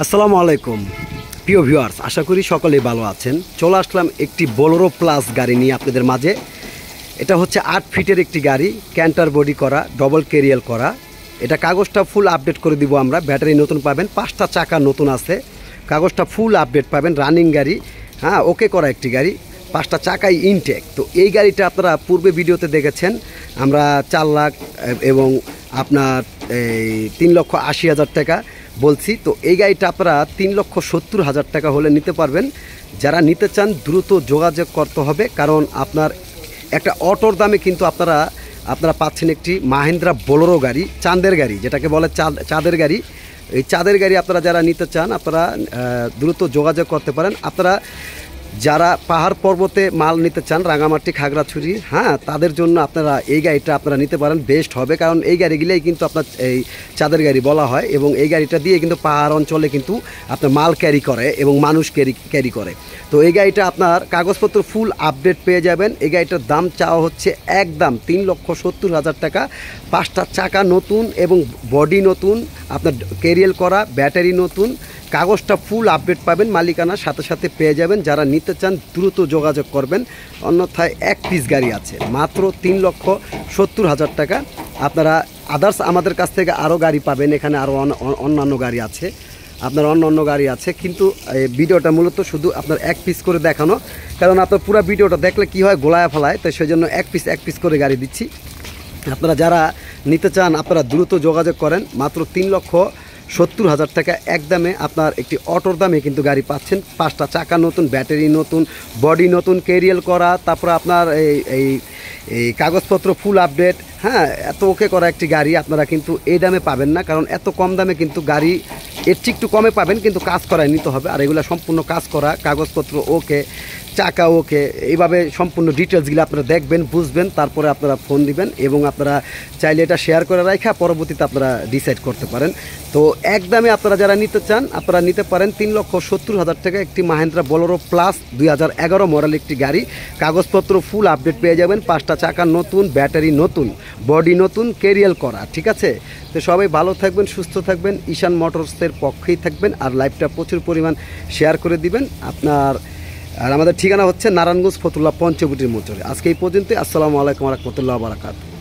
আসসালামু আলাইকুম প্রিয় ভিউয়ার্স, আশা করি সকলেই ভালো আছেন। চলে আসলাম একটি বোলেরো প্লাস গাড়ি নিয়ে আপনাদের মাঝে। এটা হচ্ছে 8 ফিটের একটি গাড়ি, ক্যান্টার বডি করা, ডবল ক্যারিয়াল করা। এটা কাগজটা ফুল আপডেট করে দিব আমরা। ব্যাটারি নতুন পাবেন, 5টা চাকা নতুন আছে, কাগজটা ফুল আপডেট পাবেন। রানিং গাড়ি, হ্যাঁ, ওকে করা একটি গাড়ি, 5টা চাকাই ইনটেক। তো এই গাড়িটা আপনারা পূর্বে ভিডিওতে দেখেছেন, আমরা 4 লাখ এবং আপনার 3,80,000 টাকা বলছি। তো এই গাড়িটা আপনারা 3,70,000 টাকা হলে নিতে পারবেন। যারা নিতে চান দ্রুত যোগাযোগ করতে হবে, কারণ আপনার একটা অটোর দামে কিন্তু আপনারা পাচ্ছেন একটি মাহিন্দ্রা বোলেরো গাড়ি, চাঁদের গাড়ি, যেটাকে বলে চাঁদের গাড়ি। এই চাঁদের গাড়ি আপনারা যারা নিতে চান আপনারা দ্রুত যোগাযোগ করতে পারেন। আপনারা যারা পাহাড় পর্বতে মাল নিতে চান, রাঙামাটি, খাগড়াছড়ি, হ্যাঁ, তাদের জন্য আপনারা এই গাড়িটা আপনারা নিতে পারেন, বেস্ট হবে। কারণ এই গাড়িগুলোই কিন্তু আপনার এই চাঁদের গাড়ি বলা হয়, এবং এই গাড়িটা দিয়ে কিন্তু পাহাড় অঞ্চলে কিন্তু আপনার মাল ক্যারি করে এবং মানুষ ক্যারি করে। তো এই গাড়িটা আপনার কাগজপত্র ফুল আপডেট পেয়ে যাবেন। এই গাড়িটার দাম চাওয়া হচ্ছে একদম 3,70,000 টাকা। 5টা চাকা নতুন এবং বডি নতুন, আপনার ক্যারিয়াল করা, ব্যাটারি নতুন, কাগজটা ফুল আপডেট পাবেন, মালিকানার সাথে সাথে পেয়ে যাবেন। যারা নিতে চান দ্রুত যোগাযোগ করবেন, অন্যথায় এক পিস গাড়ি আছে মাত্র 3,70,000 টাকা। আপনারা আদার্স আমাদের কাছ থেকে আরও গাড়ি পাবেন, এখানে আরও অন্যান্য গাড়ি আছে, আপনার অন্য গাড়ি আছে, কিন্তু ভিডিওটা মূলত শুধু আপনার এক পিস করে দেখানো, কারণ আপনার পুরো ভিডিওটা দেখলে কি হয়, গোলায় ফেলায়, তাই সেই জন্য এক পিস করে গাড়ি দিচ্ছি। আপনারা যারা নিতে চান আপনারা দ্রুত যোগাযোগ করেন, মাত্র 3,70,000 টাকা একদমে আপনার একটি অটোর দামে কিন্তু গাড়ি পাচ্ছেন। 5টা চাকা নতুন, ব্যাটারি নতুন, বডি নতুন, ক্যারিয়াল করা, তারপরে আপনার এই কাগজপত্র ফুল আপডেট, হ্যাঁ, এত ওকে করা একটি গাড়ি আপনারা কিন্তু এই দামে পাবেন না। কারণ এত কম দামে কিন্তু গাড়ি এর ঠিক একটু কমে পাবেন, কিন্তু কাজ করায় নিতে হবে। আর এগুলো সম্পূর্ণ কাজ করা, কাগজপত্র ওকে, চাকা ওকে, এইভাবে সম্পূর্ণ ডিটেলসগুলো আপনারা দেখবেন, বুঝবেন, তারপরে আপনারা ফোন দিবেন, এবং আপনারা চাইলে এটা শেয়ার করে রাখা পরবর্তীতে আপনারা ডিসাইড করতে পারেন। তো একদমে আপনারা যারা নিতে চান আপনারা নিতে পারেন 3,70,000 টাকা একটি মাহিন্দ্রা বোলেরো প্লাস 2011 মডেল একটি গাড়ি। কাগজপত্র ফুল আপডেট পেয়ে যাবেন, 5টা চাকা নতুন, ব্যাটারি নতুন, বডি নতুন, ক্যারিয়াল করা, ঠিক আছে? তো সবাই ভালো থাকবেন, সুস্থ থাকবেন, ঈশান মোটরসের পক্ষেই থাকবেন, আর লাইভটা প্রচুর পরিমাণ শেয়ার করে দিবেন আপনার। আর আমাদের ঠিকানা হচ্ছে নারায়ণগঞ্জ, ফতুল্লা, পঞ্চবটির মোচরে। আজকে এই পর্যন্ত। আসসালামু আলাইকুম ওয়া রাহমাতুল্লাহি ওয়া বারাকাতুহু।